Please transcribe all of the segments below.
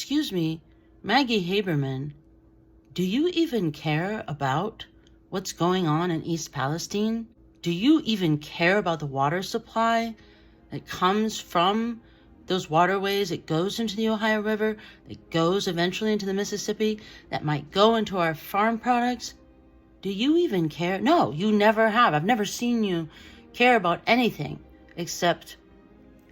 Excuse me, Maggie Haberman, do you even care about what's going on in East Palestine? Do you even care about the water supply that comes from those waterways? It goes into the Ohio River, it goes eventually into the Mississippi, that might go into our farm products. Do you even care? No, you never have. I've never seen you care about anything except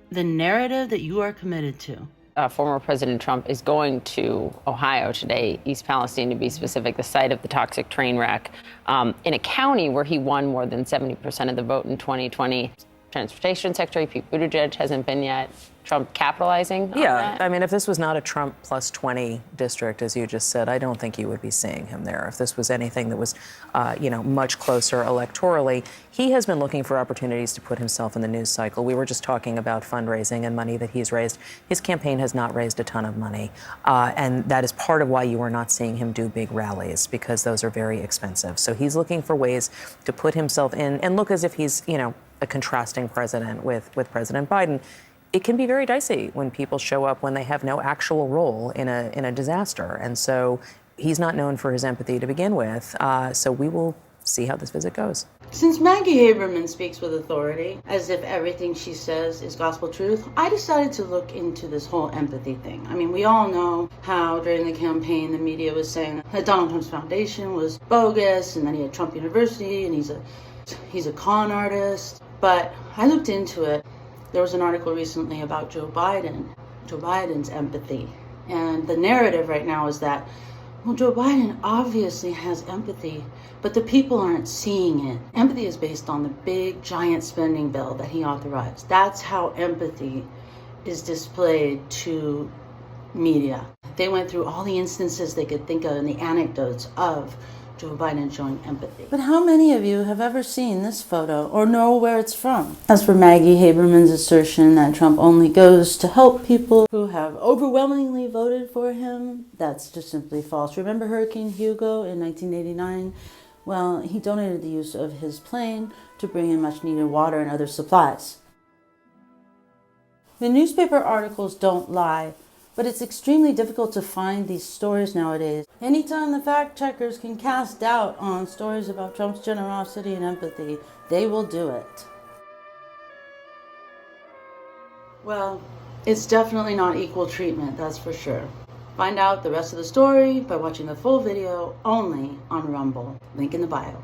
the narrative that you are committed to. Former President Trump is going to Ohio today, East Palestine to be specific, the site of the toxic train wreck, in a county where he won more than 70% of the vote in 2020. Transportation Secretary Pete Buttigieg hasn't been yet. Trump capitalizing on that? I mean, if this was not a Trump plus 20 district, as you just said, I don't think you would be seeing him there. If this was anything that was, much closer electorally, he has been looking for opportunities to put himself in the news cycle. We were just talking about fundraising and money that he's raised. His campaign has not raised a ton of money, and that is part of why you are not seeing him do big rallies, because those are very expensive. So he's looking for ways to put himself in and look as if he's, a contrasting president with President Biden. It can be very dicey when people show up when they have no actual role in a disaster. And so he's not known for his empathy to begin with. So we will see how this visit goes. Since Maggie Haberman speaks with authority, as if everything she says is gospel truth, I decided to look into this whole empathy thing. I mean, we all know how during the campaign the media was saying that Donald Trump's foundation was bogus and that he had Trump University and he's a con artist. But I looked into it. There was an article recently about Joe Biden's empathy. And the narrative right now is that, well, Joe Biden obviously has empathy, but the people aren't seeing it. Empathy is based on the big, giant spending bill that he authorized. That's how empathy is displayed to media. They went through all the instances they could think of and the anecdotes of Joe Biden showing empathy. But how many of you have ever seen this photo or know where it's from? As for Maggie Haberman's assertion that Trump only goes to help people who have overwhelmingly voted for him, that's just simply false. Remember Hurricane Hugo in 1989? Well, he donated the use of his plane to bring in much needed water and other supplies. The newspaper articles don't lie, but it's extremely difficult to find these stories nowadays. Anytime the fact checkers can cast doubt on stories about Trump's generosity and empathy, they will do it. Well, it's definitely not equal treatment, that's for sure. Find out the rest of the story by watching the full video only on Rumble. Link in the bio.